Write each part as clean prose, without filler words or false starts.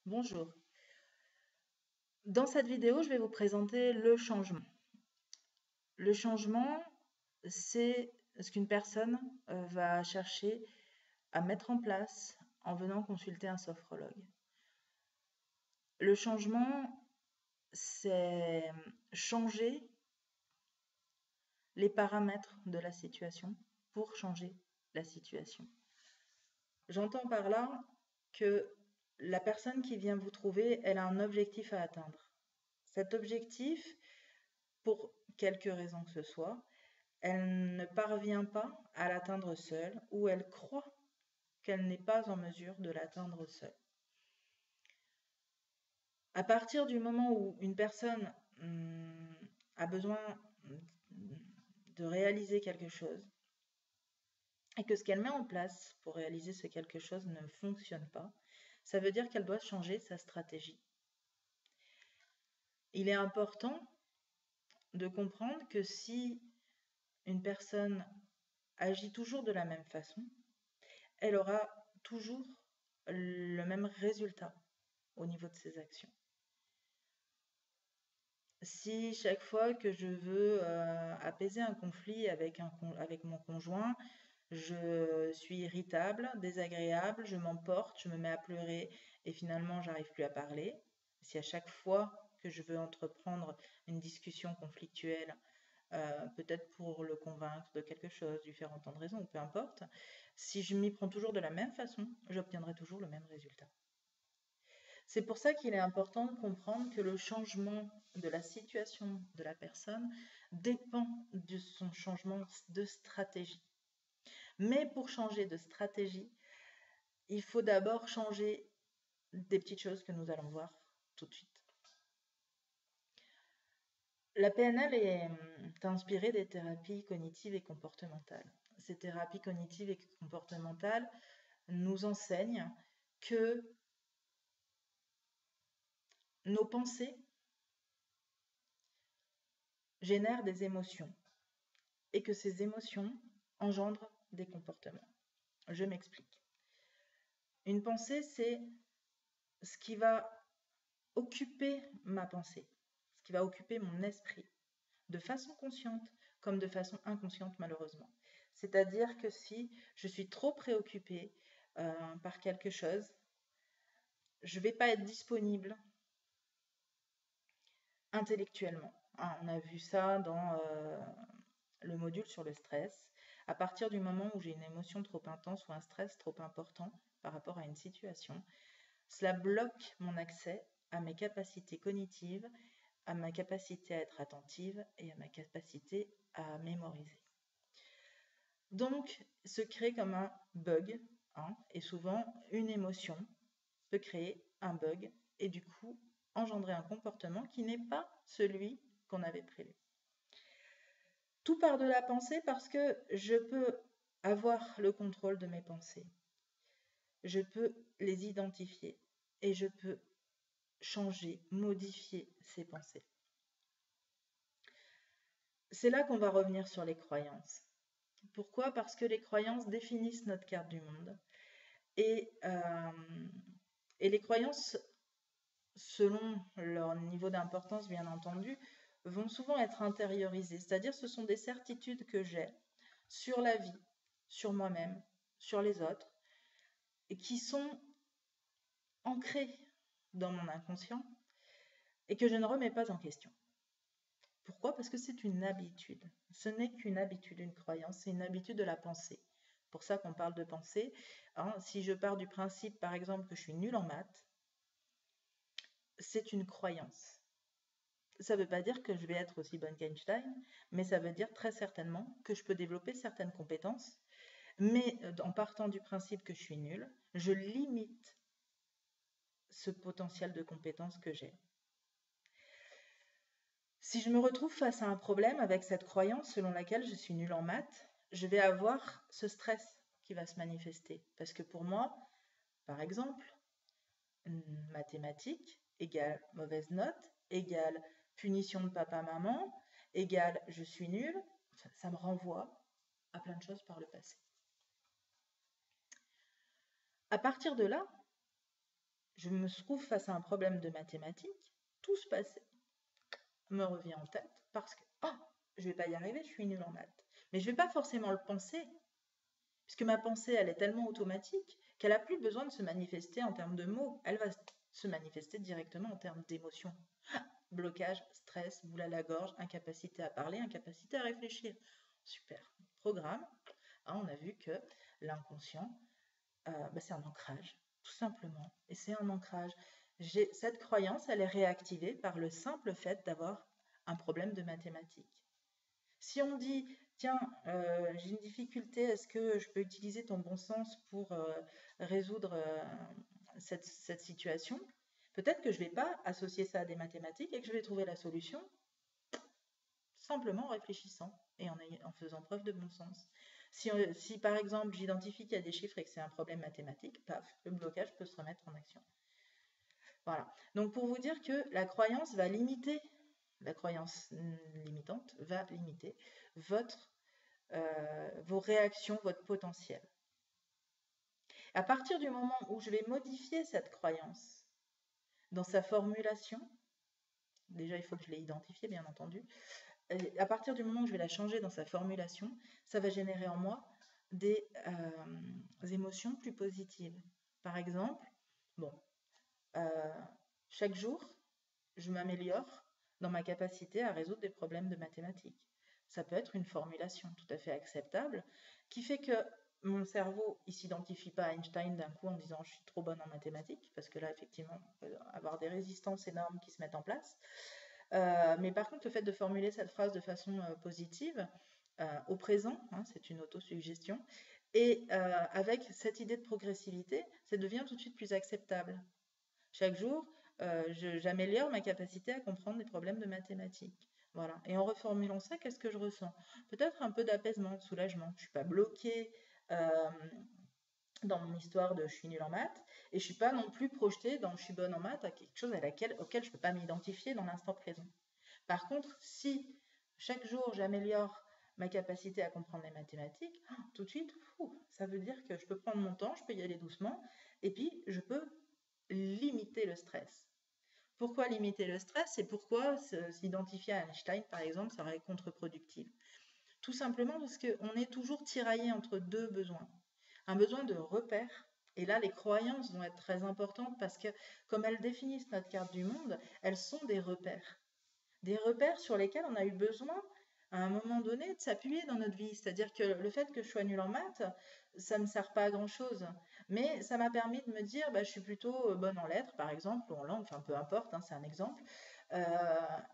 Bonjour. Dans cette vidéo, je vais vous présenter le changement. Le changement, c'est ce qu'une personne va chercher à mettre en place en venant consulter un sophrologue. Le changement, c'est changer les paramètres de la situation pour changer la situation. J'entends par là que la personne qui vient vous trouver, elle a un objectif à atteindre. Cet objectif, pour quelque raison que ce soit, elle ne parvient pas à l'atteindre seule ou elle croit qu'elle n'est pas en mesure de l'atteindre seule. À partir du moment où une personne a besoin de réaliser quelque chose et que ce qu'elle met en place pour réaliser ce quelque chose ne fonctionne pas, ça veut dire qu'elle doit changer sa stratégie. Il est important de comprendre que si une personne agit toujours de la même façon, elle aura toujours le même résultat au niveau de ses actions. Si chaque fois que je veux apaiser un conflit avec mon conjoint, je suis irritable, désagréable, je m'emporte, je me mets à pleurer et finalement j'arrive plus à parler. Si à chaque fois que je veux entreprendre une discussion conflictuelle, peut-être pour le convaincre de quelque chose, lui faire entendre raison, ou peu importe, si je m'y prends toujours de la même façon, j'obtiendrai toujours le même résultat. C'est pour ça qu'il est important de comprendre que le changement de la situation de la personne dépend de son changement de stratégie. Mais pour changer de stratégie, il faut d'abord changer des petites choses que nous allons voir tout de suite. La PNL est inspirée des thérapies cognitives et comportementales. Ces thérapies cognitives et comportementales nous enseignent que nos pensées génèrent des émotions et que ces émotions engendrent des comportements. Je m'explique. Une pensée, c'est ce qui va occuper ma pensée, ce qui va occuper mon esprit, de façon consciente comme de façon inconsciente malheureusement. C'est-à-dire que si je suis trop préoccupée par quelque chose, je ne vais pas être disponible intellectuellement. On a vu ça dans le module sur le stress. À partir du moment où j'ai une émotion trop intense ou un stress trop important par rapport à une situation, cela bloque mon accès à mes capacités cognitives, à ma capacité à être attentive et à ma capacité à mémoriser. Donc, se crée comme un bug, et souvent une émotion peut créer un bug et du coup engendrer un comportement qui n'est pas celui qu'on avait prévu. Tout part de la pensée parce que je peux avoir le contrôle de mes pensées. Je peux les identifier et je peux changer, modifier ces pensées. C'est là qu'on va revenir sur les croyances. Pourquoi? Parce que les croyances définissent notre carte du monde. Et les croyances, selon leur niveau d'importance bien entendu, vont souvent être intériorisées. C'est-à-dire ce sont des certitudes que j'ai sur la vie, sur moi-même, sur les autres, et qui sont ancrées dans mon inconscient et que je ne remets pas en question. Pourquoi? Parce que c'est une habitude. Ce n'est qu'une habitude, une croyance, c'est une habitude de la pensée. Pour ça qu'on parle de pensée. Si je pars du principe, par exemple, que je suis nulle en maths, c'est une croyance. Ça ne veut pas dire que je vais être aussi bonne qu'Einstein, mais ça veut dire très certainement que je peux développer certaines compétences. Mais en partant du principe que je suis nulle, je limite ce potentiel de compétences que j'ai. Si je me retrouve face à un problème avec cette croyance selon laquelle je suis nulle en maths, je vais avoir ce stress qui va se manifester. Parce que pour moi, par exemple, mathématiques égale mauvaise note, égale punition de papa-maman, égale je suis nulle, ça me renvoie à plein de choses par le passé. À partir de là, je me trouve face à un problème de mathématiques, tout ce passé me revient en tête parce que je vais pas y arriver, je suis nulle en maths. Mais je vais pas forcément le penser, puisque ma pensée, elle est tellement automatique qu'elle a plus besoin de se manifester en termes de mots, elle va se manifester directement en termes d'émotions. Blocage, stress, boule à la gorge, incapacité à parler, incapacité à réfléchir. Super. Programme. On a vu que l'inconscient, c'est un ancrage, tout simplement. Et c'est un ancrage. Cette croyance, elle est réactivée par le simple fait d'avoir un problème de mathématiques. Si on dit, tiens, j'ai une difficulté, est-ce que je peux utiliser ton bon sens pour résoudre cette situation? Peut-être que je ne vais pas associer ça à des mathématiques et que je vais trouver la solution simplement en réfléchissant et en faisant preuve de bon sens. Si par exemple j'identifie qu'il y a des chiffres et que c'est un problème mathématique, paf, le blocage peut se remettre en action. Voilà. Donc pour vous dire que la croyance limitante va limiter vos réactions, votre potentiel. À partir du moment où je vais modifier cette croyance dans sa formulation, déjà il faut que je l'ai identifiée bien entendu, et à partir du moment où je vais la changer dans sa formulation, ça va générer en moi des émotions plus positives. Par exemple, chaque jour, je m'améliore dans ma capacité à résoudre des problèmes de mathématiques. Ça peut être une formulation tout à fait acceptable qui fait que mon cerveau ne s'identifie pas à Einstein d'un coup en disant je suis trop bonne en mathématiques, parce que là, effectivement, on peut avoir des résistances énormes qui se mettent en place. Mais par contre, le fait de formuler cette phrase de façon positive, au présent, c'est une autosuggestion, et avec cette idée de progressivité, ça devient tout de suite plus acceptable. Chaque jour, j'améliore ma capacité à comprendre des problèmes de mathématiques. Voilà. Et en reformulant ça, qu'est-ce que je ressens? Peut-être un peu d'apaisement, de soulagement. Je ne suis pas bloquée dans mon histoire de je suis nulle en maths, et je ne suis pas non plus projetée dans je suis bonne en maths à quelque chose auquel je ne peux pas m'identifier dans l'instant présent. Par contre, si chaque jour j'améliore ma capacité à comprendre les mathématiques, tout de suite, ça veut dire que je peux prendre mon temps, je peux y aller doucement, et puis je peux limiter le stress. Pourquoi limiter le stress et pourquoi s'identifier à Einstein, par exemple, serait contre-productif? Tout simplement parce qu'on est toujours tiraillé entre deux besoins. Un besoin de repère, et là les croyances vont être très importantes parce que comme elles définissent notre carte du monde, elles sont des repères. Des repères sur lesquels on a eu besoin à un moment donné de s'appuyer dans notre vie. C'est-à-dire que le fait que je sois nulle en maths, ça ne me sert pas à grand-chose. Mais ça m'a permis de me dire, je suis plutôt bonne en lettres, par exemple, ou en langue, enfin peu importe, c'est un exemple.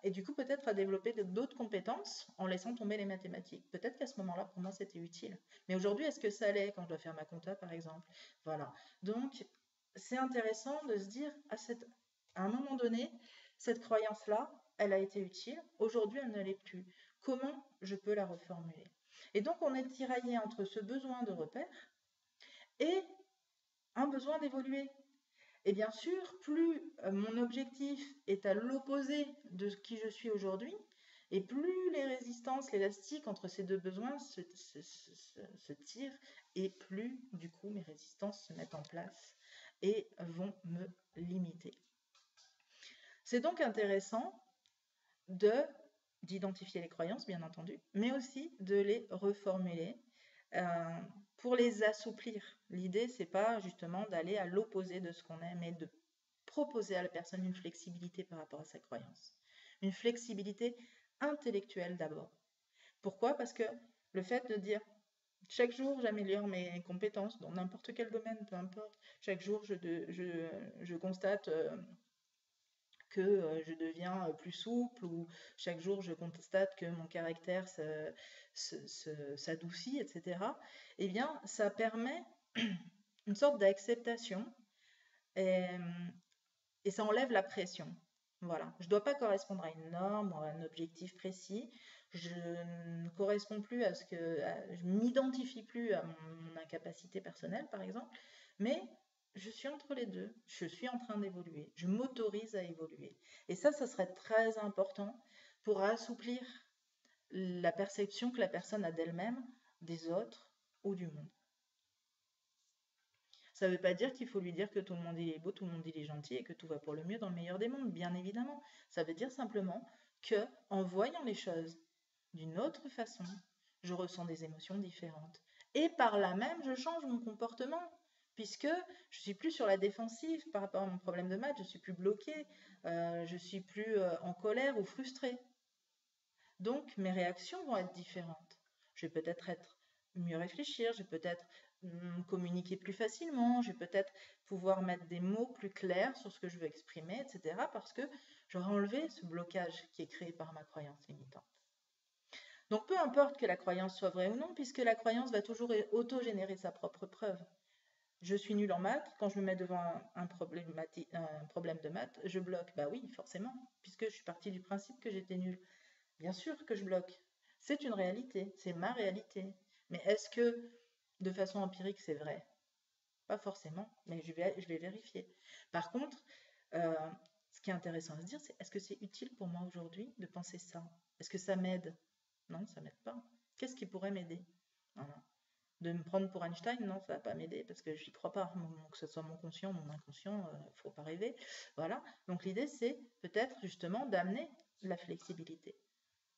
Et du coup, peut-être à développer d'autres compétences en laissant tomber les mathématiques. Peut-être qu'à ce moment-là, pour moi, c'était utile. Mais aujourd'hui, est-ce que ça l'est quand je dois faire ma compta, par exemple? Voilà. Donc, c'est intéressant de se dire, à un moment donné, cette croyance-là, elle a été utile. Aujourd'hui, elle ne l'est plus. Comment je peux la reformuler? Et donc, on est tiraillé entre ce besoin de repère et un besoin d'évoluer. Et bien sûr, plus mon objectif est à l'opposé de qui je suis aujourd'hui, et plus les résistances, l'élastique entre ces deux besoins se tirent, et plus du coup mes résistances se mettent en place et vont me limiter. C'est donc intéressant d'identifier les croyances, bien entendu, mais aussi de les reformuler pour les assouplir. L'idée, c'est pas justement d'aller à l'opposé de ce qu'on est, mais de proposer à la personne une flexibilité par rapport à sa croyance. Une flexibilité intellectuelle d'abord. Pourquoi? Parce que le fait de dire chaque jour j'améliore mes compétences dans n'importe quel domaine, peu importe, chaque jour je constate que je deviens plus souple, ou chaque jour je constate que mon caractère s'adoucit, etc., eh bien, ça permet une sorte d'acceptation et, et ça enlève la pression. Voilà. Je ne dois pas correspondre à une norme ou à un objectif précis. Je ne corresponds plus à je ne m'identifie plus à mon incapacité personnelle, par exemple, mais je suis entre les deux. Je suis en train d'évoluer. Je m'autorise à évoluer. Et ça serait très important pour assouplir la perception que la personne a d'elle-même, des autres ou du monde. Ça ne veut pas dire qu'il faut lui dire que tout le monde il est beau, tout le monde il est gentil et que tout va pour le mieux dans le meilleur des mondes, bien évidemment. Ça veut dire simplement que en voyant les choses d'une autre façon, je ressens des émotions différentes. Et par là même, je change mon comportement, puisque je suis plus sur la défensive par rapport à mon problème de maths, je suis plus bloquée, je suis plus en colère ou frustrée. Donc mes réactions vont être différentes. Je vais peut-être être mieux réfléchir, je vais peut-être communiquer plus facilement, je vais peut-être pouvoir mettre des mots plus clairs sur ce que je veux exprimer, etc. parce que j'aurai enlevé ce blocage qui est créé par ma croyance limitante. Donc peu importe que la croyance soit vraie ou non, puisque la croyance va toujours auto-générer sa propre preuve. Je suis nul en maths, quand je me mets devant un problème de maths, je bloque. Bah oui, forcément, puisque je suis partie du principe que j'étais nulle. Bien sûr que je bloque. C'est une réalité, c'est ma réalité. Mais est-ce que de façon empirique c'est vrai? Pas forcément, mais je vais vérifier. Par contre, euh, ce qui est intéressant à se dire, c'est est-ce que c'est utile pour moi aujourd'hui de penser ça? Est-ce que ça m'aide? Non, ça m'aide pas. Qu'est-ce qui pourrait m'aider? Voilà. De me prendre pour Einstein, non, ça va pas m'aider parce que j'y crois pas. Que ce soit mon conscient, mon inconscient, faut pas rêver. Voilà. Donc l'idée, c'est peut-être justement d'amener la flexibilité.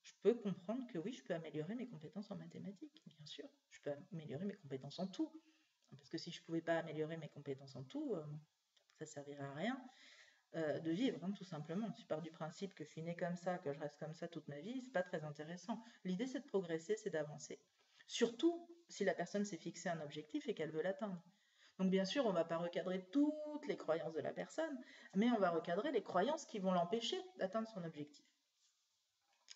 Je peux comprendre que oui, je peux améliorer mes compétences en mathématiques, bien sûr. Je peux améliorer mes compétences en tout. Parce que si je ne pouvais pas améliorer mes compétences en tout, ça ne servirait à rien de vivre, hein, tout simplement. Si je pars du principe que je suis né comme ça, que je reste comme ça toute ma vie, c'est pas très intéressant. L'idée, c'est de progresser, c'est d'avancer. Surtout si la personne s'est fixé un objectif et qu'elle veut l'atteindre. Donc bien sûr, on ne va pas recadrer toutes les croyances de la personne, mais on va recadrer les croyances qui vont l'empêcher d'atteindre son objectif.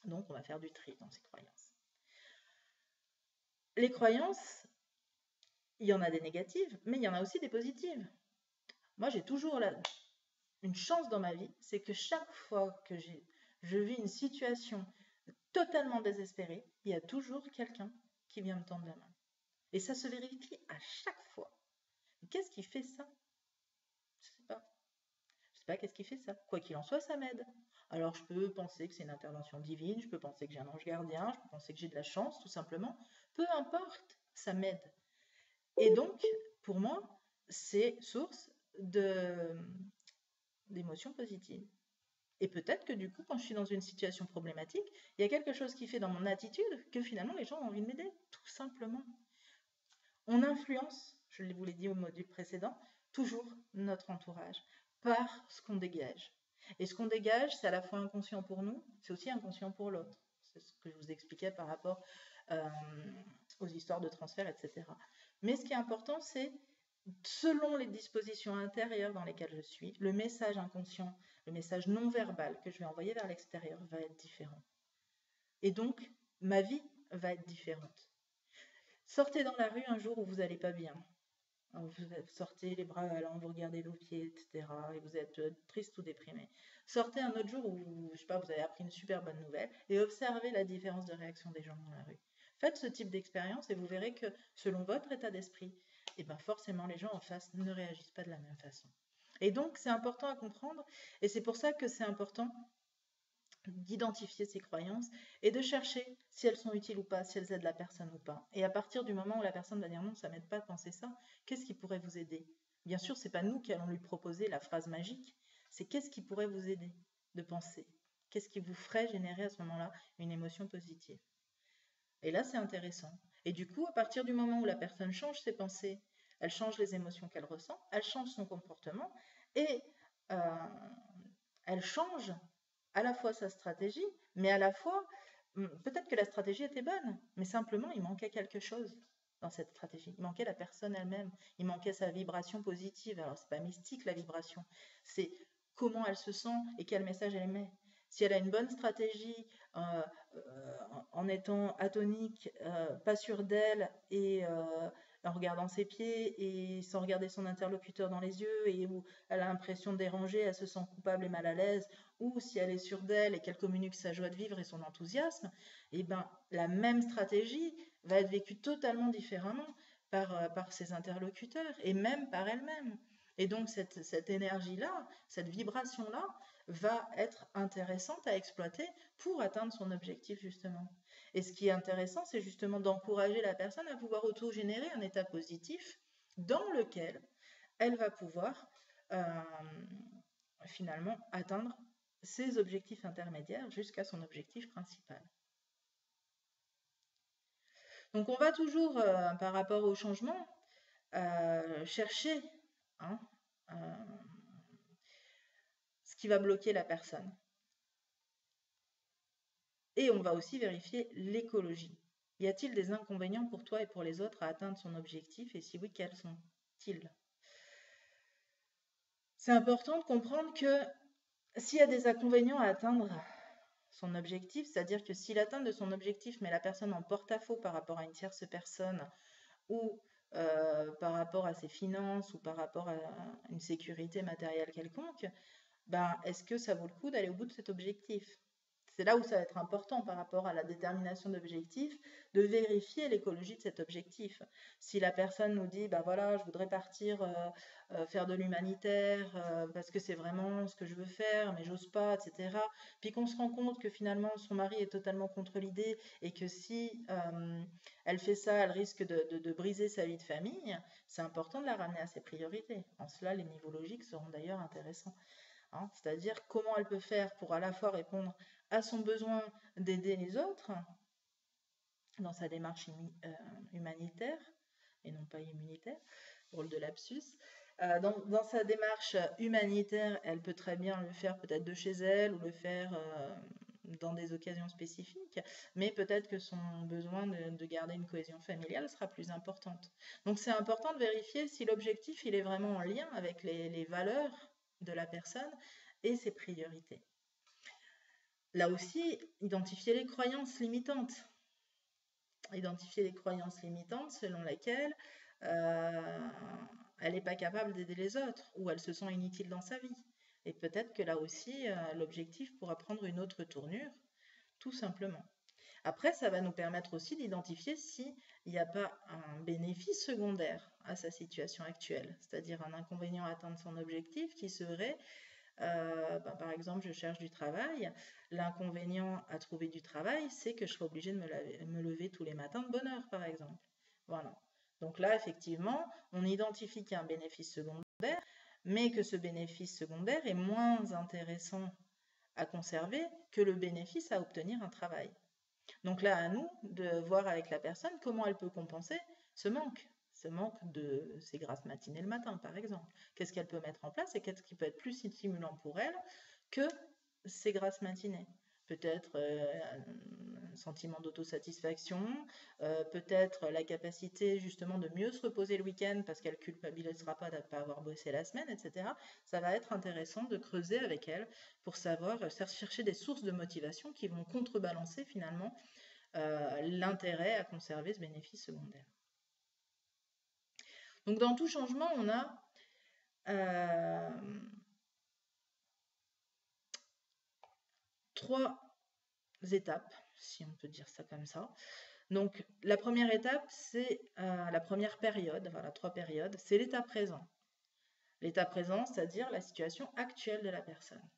Donc on va faire du tri dans ces croyances. Les croyances, il y en a des négatives, mais il y en a aussi des positives. Moi, j'ai toujours une chance dans ma vie, c'est que chaque fois que je vis une situation totalement désespérée, il y a toujours quelqu'un qui vient me tendre la main. Et ça se vérifie à chaque fois. Qu'est-ce qui fait ça? Je sais pas. Je sais pas qu'est-ce qui fait ça. Quoi qu'il en soit, ça m'aide. Alors je peux penser que c'est une intervention divine, je peux penser que j'ai un ange gardien, je peux penser que j'ai de la chance, tout simplement. Peu importe, ça m'aide. Et donc, pour moi, c'est source d'émotions positives. Et peut-être que du coup, quand je suis dans une situation problématique, il y a quelque chose qui fait dans mon attitude que finalement les gens ont envie de m'aider, tout simplement. On influence, je vous l'ai dit au module précédent, toujours notre entourage par ce qu'on dégage. Et ce qu'on dégage, c'est à la fois inconscient pour nous, c'est aussi inconscient pour l'autre. C'est ce que je vous expliquais par rapport aux histoires de transfert, etc. Mais ce qui est important, c'est selon les dispositions intérieures dans lesquelles je suis, le message inconscient, le message non verbal que je vais envoyer vers l'extérieur va être différent. Et donc, ma vie va être différente. Sortez dans la rue un jour où vous n'allez pas bien. Vous sortez les bras allants, vous regardez vos pieds, etc. Et vous êtes triste ou déprimé. Sortez un autre jour où, je sais pas, vous avez appris une super bonne nouvelle et observez la différence de réaction des gens dans la rue. Faites ce type d'expérience et vous verrez que selon votre état d'esprit, et ben forcément les gens en face ne réagissent pas de la même façon. Et donc c'est important à comprendre et c'est pour ça que c'est important d'identifier ces croyances et de chercher si elles sont utiles ou pas, si elles aident la personne ou pas. Et à partir du moment où la personne va dire non, ça m'aide pas de penser ça, qu'est-ce qui pourrait vous aider? Bien sûr, c'est pas nous qui allons lui proposer la phrase magique, c'est qu'est-ce qui pourrait vous aider de penser? Qu'est-ce qui vous ferait générer à ce moment-là une émotion positive? Et là, c'est intéressant. Et du coup, à partir du moment où la personne change ses pensées, elle change les émotions qu'elle ressent, elle change son comportement et elle change à la fois sa stratégie, mais à la fois, peut-être que la stratégie était bonne, mais simplement il manquait quelque chose dans cette stratégie. Il manquait la personne elle-même, il manquait sa vibration positive. Alors c'est pas mystique la vibration, c'est comment elle se sent et quel message elle émet. Si elle a une bonne stratégie en étant atonique, pas sûre d'elle et en regardant ses pieds et sans regarder son interlocuteur dans les yeux et où elle a l'impression de déranger, elle se sent coupable et mal à l'aise, ou si elle est sûre d'elle et qu'elle communique sa joie de vivre et son enthousiasme, et ben la même stratégie va être vécue totalement différemment par ses interlocuteurs et même par elle-même. Et donc cette énergie-là, cette vibration-là, va être intéressante à exploiter pour atteindre son objectif justement. Et ce qui est intéressant, c'est justement d'encourager la personne à pouvoir auto-générer un état positif dans lequel elle va pouvoir finalement atteindre ses objectifs intermédiaires jusqu'à son objectif principal. Donc on va toujours, par rapport au changement, chercher hein, ce qui va bloquer la personne. Et on va aussi vérifier l'écologie. Y a-t-il des inconvénients pour toi et pour les autres à atteindre son objectif? Et si oui, quels sont-ils? C'est important de comprendre que s'il y a des inconvénients à atteindre son objectif, c'est-à-dire que si l'atteinte de son objectif met la personne en porte-à-faux par rapport à une tierce personne ou par rapport à ses finances ou par rapport à une sécurité matérielle quelconque, ben, est-ce que ça vaut le coup d'aller au bout de cet objectif? C'est là où ça va être important par rapport à la détermination d'objectifs, de vérifier l'écologie de cet objectif. Si la personne nous dit, bah voilà, je voudrais partir faire de l'humanitaire parce que c'est vraiment ce que je veux faire, mais j'ose pas, etc. Puis qu'on se rend compte que finalement son mari est totalement contre l'idée et que si elle fait ça, elle risque de briser sa vie de famille, c'est important de la ramener à ses priorités. En cela, les niveaux logiques seront d'ailleurs intéressants. Hein, c'est-à-dire comment elle peut faire pour à la fois répondre à son besoin d'aider les autres dans sa démarche humanitaire et non pas immunitaire, rôle de lapsus. Dans sa démarche humanitaire, elle peut très bien le faire peut-être de chez elle ou le faire dans des occasions spécifiques, mais peut-être que son besoin de garder une cohésion familiale sera plus importante. Donc c'est important de vérifier si l'objectif il est vraiment en lien avec les valeurs de la personne et ses priorités. Là aussi, identifier les croyances limitantes. Identifier les croyances limitantes selon lesquelles elle n'est pas capable d'aider les autres ou elle se sent inutile dans sa vie. Et peut-être que là aussi, l'objectif pourra prendre une autre tournure, tout simplement. Après, ça va nous permettre aussi d'identifier s'il n'y a pas un bénéfice secondaire à sa situation actuelle, c'est-à-dire un inconvénient à atteindre son objectif qui serait par exemple, je cherche du travail. L'inconvénient à trouver du travail, c'est que je serai obligée de me lever tous les matins de bonne heure, par exemple. Voilà. Donc là, effectivement, on identifie qu'il y a un bénéfice secondaire, mais que ce bénéfice secondaire est moins intéressant à conserver que le bénéfice à obtenir un travail. Donc là, à nous de voir avec la personne comment elle peut compenser ce manque de ses grasses matinées le matin, par exemple. Qu'est-ce qu'elle peut mettre en place et qu'est-ce qui peut être plus stimulant pour elle que ces grasses matinées? Peut-être un sentiment d'autosatisfaction, peut-être la capacité justement de mieux se reposer le week-end parce qu'elle culpabilisera pas de ne pas avoir bossé la semaine, etc. Ça va être intéressant de creuser avec elle pour savoir chercher des sources de motivation qui vont contrebalancer finalement l'intérêt à conserver ce bénéfice secondaire. Donc dans tout changement, on a trois étapes, si on peut dire ça comme ça. Donc la première étape, c'est la première période, voilà, 3 périodes, c'est l'état présent. L'état présent, c'est-à-dire la situation actuelle de la personne.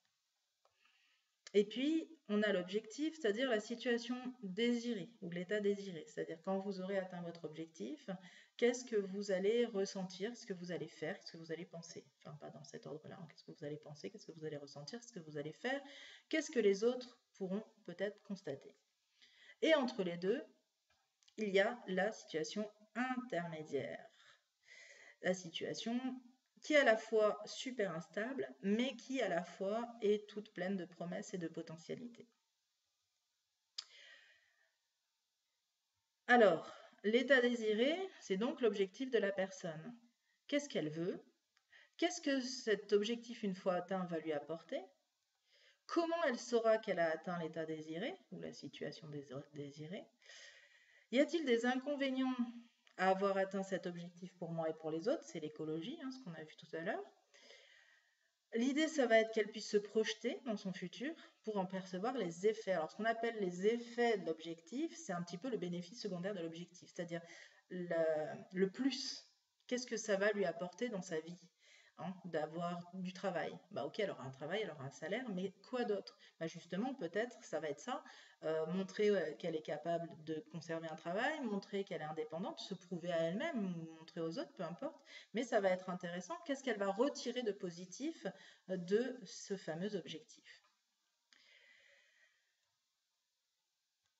Et puis, on a l'objectif, c'est-à-dire la situation désirée ou l'état désiré. C'est-à-dire quand vous aurez atteint votre objectif, qu'est-ce que vous allez ressentir, ce que vous allez faire, ce que vous allez penser. Enfin, pas dans cet ordre-là. Hein. Qu'est-ce que vous allez penser, qu'est-ce que vous allez ressentir, ce que vous allez faire, qu'est-ce que les autres pourront peut-être constater. Et entre les deux, il y a la situation intermédiaire. La situation qui est à la fois super instable, mais qui à la fois est toute pleine de promesses et de potentialités. Alors, l'état désiré, c'est donc l'objectif de la personne. Qu'est-ce qu'elle veut? Qu'est-ce que cet objectif, une fois atteint, va lui apporter? Comment elle saura qu'elle a atteint l'état désiré ou la situation désirée? Y a-t-il des inconvénients à avoir atteint cet objectif pour moi et pour les autres? C'est l'écologie, hein, ce qu'on a vu tout à l'heure. L'idée, ça va être qu'elle puisse se projeter dans son futur pour en percevoir les effets. Alors, ce qu'on appelle les effets de l'objectif, c'est un petit peu le bénéfice secondaire de l'objectif, c'est-à-dire le plus. Qu'est-ce que ça va lui apporter dans sa vie? hein, d'avoir du travail. Bah ok, elle aura un travail, elle aura un salaire, mais quoi d'autre? Bah justement, peut-être, ça va être ça, montrer qu'elle est capable de conserver un travail, montrer qu'elle est indépendante, se prouver à elle-même, ou montrer aux autres, peu importe, mais ça va être intéressant. Qu'est-ce qu'elle va retirer de positif de ce fameux objectif?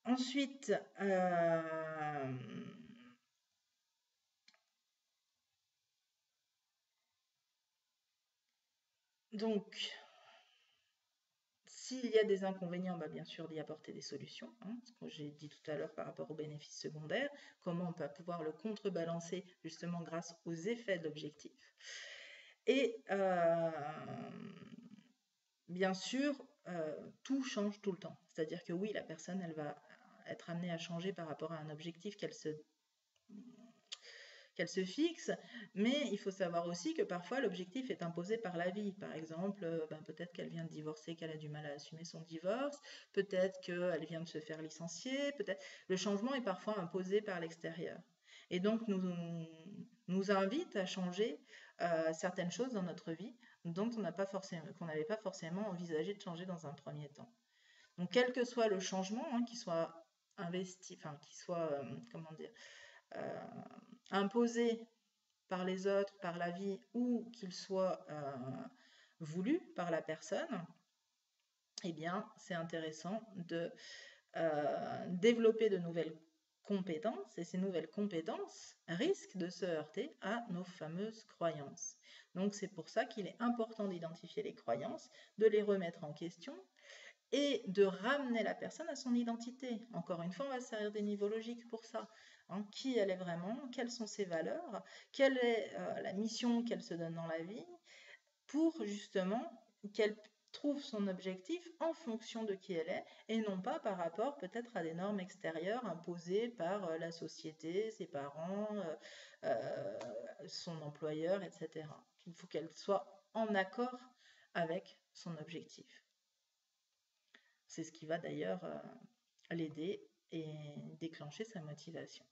Ensuite, donc, s'il y a des inconvénients, bah bien sûr d'y apporter des solutions, hein, ce que j'ai dit tout à l'heure par rapport aux bénéfices secondaires, comment on peut pouvoir le contrebalancer justement grâce aux effets de l'objectif. Et bien sûr, tout change tout le temps. C'est-à-dire que oui, la personne, elle va être amenée à changer par rapport à un objectif qu'elle se fixe, mais il faut savoir aussi que parfois l'objectif est imposé par la vie. Par exemple, ben, peut-être qu'elle vient de divorcer, qu'elle a du mal à assumer son divorce, peut-être qu'elle vient de se faire licencier, peut-être. Le changement est parfois imposé par l'extérieur. Et donc nous invite à changer certaines choses dans notre vie dont on n'a pas forcément, qu'on n'avait pas forcément envisagé de changer dans un premier temps. Donc quel que soit le changement, hein, qu'il soit investi, enfin qu'il soit, comment dire, euh, imposé par les autres, par la vie, ou qu'il soit voulu par la personne, eh bien, c'est intéressant de développer de nouvelles compétences, et ces nouvelles compétences risquent de se heurter à nos fameuses croyances. Donc c'est pour ça qu'il est important d'identifier les croyances, de les remettre en question, et de ramener la personne à son identité. Encore une fois, on va se servir des niveaux logiques pour ça. Hein, qui elle est vraiment, quelles sont ses valeurs, quelle est la mission qu'elle se donne dans la vie, pour justement qu'elle trouve son objectif en fonction de qui elle est, et non pas par rapport peut-être à des normes extérieures imposées par la société, ses parents, son employeur, etc. Il faut qu'elle soit en accord avec son objectif. C'est ce qui va d'ailleurs l'aider et déclencher sa motivation.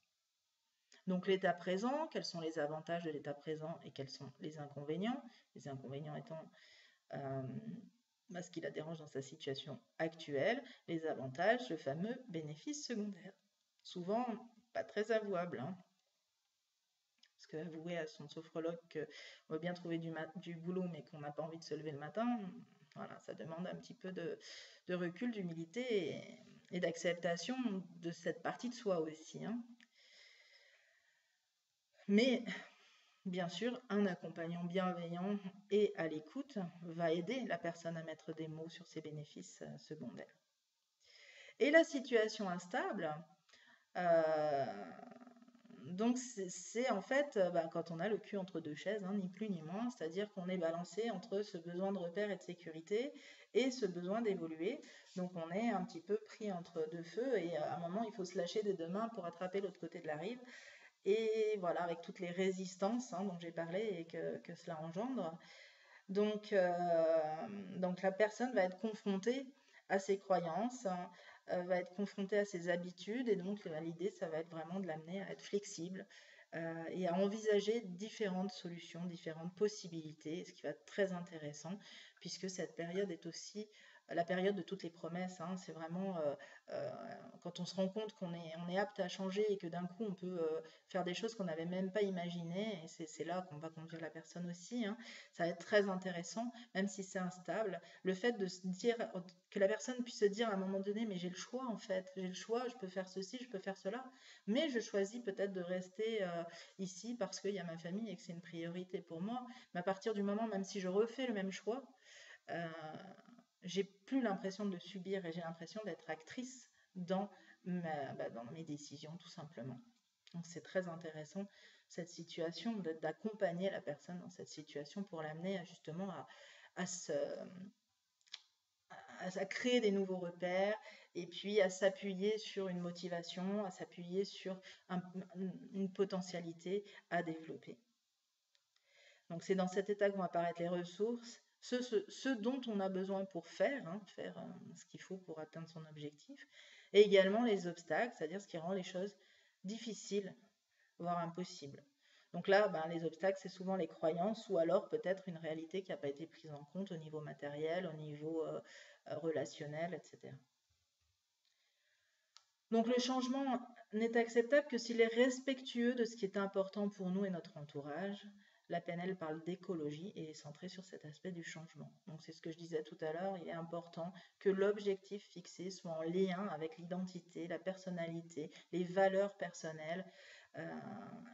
Donc l'état présent, quels sont les avantages de l'état présent et quels sont les inconvénients? Les inconvénients étant ce qui la dérange dans sa situation actuelle, les avantages, le fameux bénéfice secondaire. Souvent pas très avouable, hein, parce qu'avouer à son sophrologue qu'on veut bien trouver du boulot mais qu'on n'a pas envie de se lever le matin, voilà, ça demande un petit peu de recul, d'humilité et d'acceptation de cette partie de soi aussi. Hein. Mais bien sûr, un accompagnant bienveillant et à l'écoute va aider la personne à mettre des mots sur ses bénéfices secondaires. Et la situation instable, donc c'est en fait quand on a le cul entre deux chaises, hein, ni plus ni moins, c'est-à-dire qu'on est balancé entre ce besoin de repère et de sécurité et ce besoin d'évoluer. Donc on est un petit peu pris entre deux feux et à un moment il faut se lâcher des deux mains pour attraper l'autre côté de la rive. Et voilà, avec toutes les résistances dont j'ai parlé et que cela engendre. Donc la personne va être confrontée à ses croyances, va être confrontée à ses habitudes, et donc l'idée, ça va être vraiment de l'amener à être flexible et à envisager différentes solutions, différentes possibilités, ce qui va être très intéressant, puisque cette période est aussi la période de toutes les promesses. Hein. C'est vraiment quand on se rend compte qu'on est apte à changer et que d'un coup on peut faire des choses qu'on n'avait même pas imaginées, et c'est là qu'on va conduire la personne aussi. Hein. Ça va être très intéressant, même si c'est instable. Le fait de se dire, que la personne puisse se dire à un moment donné, mais j'ai le choix en fait, j'ai le choix, je peux faire ceci, je peux faire cela, mais je choisis peut-être de rester ici parce qu'il y a ma famille et que c'est une priorité pour moi. Mais à partir du moment, même si je refais le même choix, j'ai plus l'impression de subir et j'ai l'impression d'être actrice dans mes décisions, tout simplement. Donc c'est très intéressant cette situation, d'accompagner la personne dans cette situation pour l'amener justement à créer des nouveaux repères et puis à s'appuyer sur une motivation, à s'appuyer sur une potentialité à développer. Donc c'est dans cet état que vont apparaître les ressources, ce dont on a besoin pour faire ce qu'il faut pour atteindre son objectif, et également les obstacles, c'est-à-dire ce qui rend les choses difficiles, voire impossibles. Donc là, ben, les obstacles, c'est souvent les croyances ou alors peut-être une réalité qui n'a pas été prise en compte au niveau matériel, au niveau relationnel, etc. Donc le changement n'est acceptable que s'il est respectueux de ce qui est important pour nous et notre entourage. La PNL parle d'écologie et est centrée sur cet aspect du changement. Donc c'est ce que je disais tout à l'heure, il est important que l'objectif fixé soit en lien avec l'identité, la personnalité, les valeurs personnelles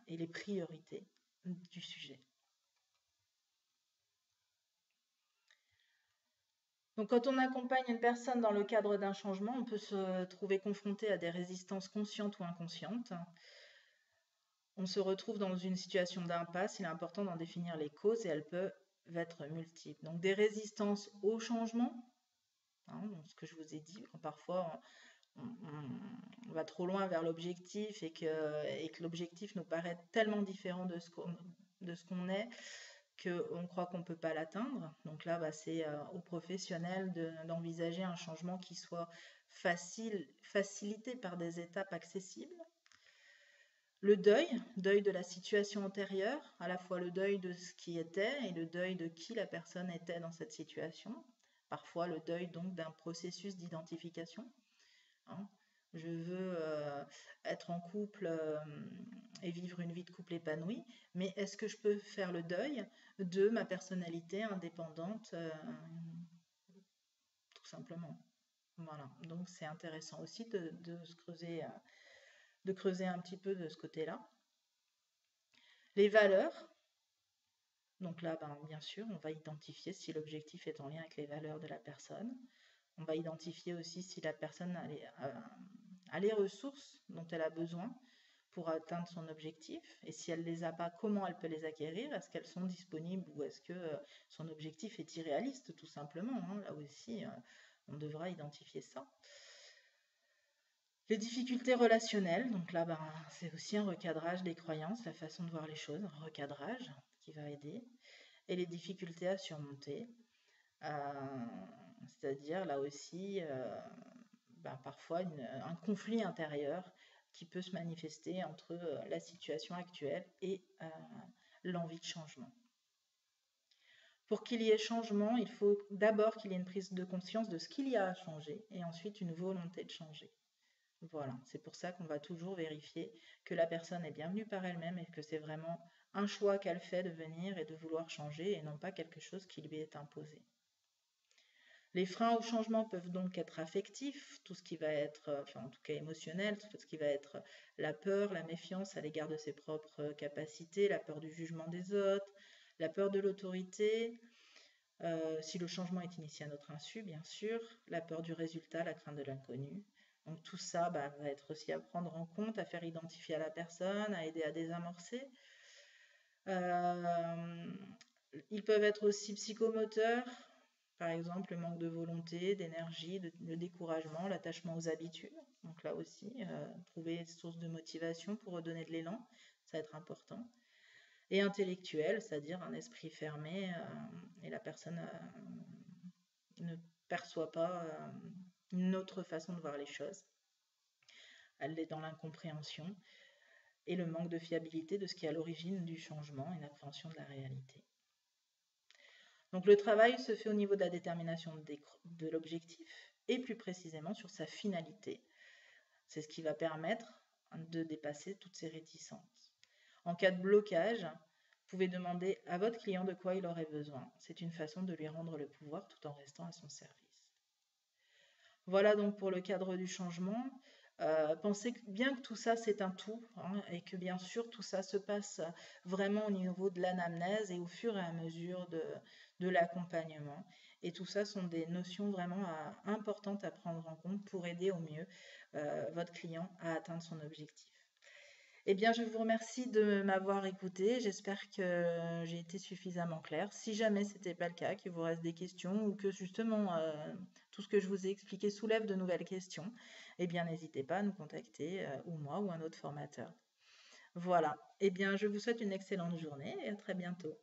et les priorités du sujet. Donc quand on accompagne une personne dans le cadre d'un changement, on peut se trouver confronté à des résistances conscientes ou inconscientes. On se retrouve dans une situation d'impasse, il est important d'en définir les causes et elles peuvent être multiples. Donc des résistances au changement, donc ce que je vous ai dit, quand parfois on va trop loin vers l'objectif et que l'objectif nous paraît tellement différent de ce qu'on est qu'on croit qu'on ne peut pas l'atteindre. Donc là, c'est aux professionnels d'envisager un changement qui soit facilité par des étapes accessibles. Le deuil de la situation antérieure, à la fois le deuil de ce qui était et le deuil de qui la personne était dans cette situation. Parfois le deuil donc d'un processus d'identification. Je veux être en couple et vivre une vie de couple épanouie, mais est-ce que je peux faire le deuil de ma personnalité indépendante, tout simplement. Voilà, donc c'est intéressant aussi de creuser un petit peu de ce côté-là. Les valeurs, donc là, bien sûr, on va identifier si l'objectif est en lien avec les valeurs de la personne. On va identifier aussi si la personne a les ressources dont elle a besoin pour atteindre son objectif. Et si elle ne les a pas, comment elle peut les acquérir? Est-ce qu'elles sont disponibles ou est-ce que son objectif est irréaliste, tout simplement? Là aussi, on devra identifier ça. Les difficultés relationnelles, donc là, c'est aussi un recadrage des croyances, la façon de voir les choses, un recadrage qui va aider. Et les difficultés à surmonter, c'est-à-dire là aussi, parfois un conflit intérieur qui peut se manifester entre la situation actuelle et l'envie de changement. Pour qu'il y ait changement, il faut d'abord qu'il y ait une prise de conscience de ce qu'il y a à changer et ensuite une volonté de changer. Voilà, c'est pour ça qu'on va toujours vérifier que la personne est bien venue par elle-même et que c'est vraiment un choix qu'elle fait de venir et de vouloir changer et non pas quelque chose qui lui est imposé. Les freins au changement peuvent donc être affectifs, tout ce qui va être, en tout cas émotionnel, tout ce qui va être la peur, la méfiance à l'égard de ses propres capacités, la peur du jugement des autres, la peur de l'autorité, si le changement est initié à notre insu, bien sûr, la peur du résultat, la crainte de l'inconnu. Donc tout ça va être aussi à prendre en compte, à faire identifier à la personne, à aider à désamorcer. Ils peuvent être aussi psychomoteurs, par exemple le manque de volonté, d'énergie, le découragement, l'attachement aux habitudes. Donc là aussi, trouver une source de motivation pour redonner de l'élan, ça va être important. Et intellectuel, c'est-à-dire un esprit fermé et la personne ne perçoit pas une autre façon de voir les choses. Elle est dans l'incompréhension et le manque de fiabilité de ce qui est à l'origine du changement, une appréhension de la réalité. Donc le travail se fait au niveau de la détermination de l'objectif et plus précisément sur sa finalité. C'est ce qui va permettre de dépasser toutes ces réticences. En cas de blocage, vous pouvez demander à votre client de quoi il aurait besoin. C'est une façon de lui rendre le pouvoir tout en restant à son service. Voilà donc pour le cadre du changement. Pensez bien que tout ça c'est un tout et que bien sûr tout ça se passe vraiment au niveau de l'anamnèse et au fur et à mesure de l'accompagnement. Et tout ça sont des notions vraiment importantes à prendre en compte pour aider au mieux votre client à atteindre son objectif. Eh bien, je vous remercie de m'avoir écouté. J'espère que j'ai été suffisamment claire. Si jamais ce n'était pas le cas, qu'il vous reste des questions ou que justement tout ce que je vous ai expliqué soulève de nouvelles questions, eh bien, n'hésitez pas à nous contacter, ou moi ou un autre formateur. Voilà. Eh bien, je vous souhaite une excellente journée et à très bientôt.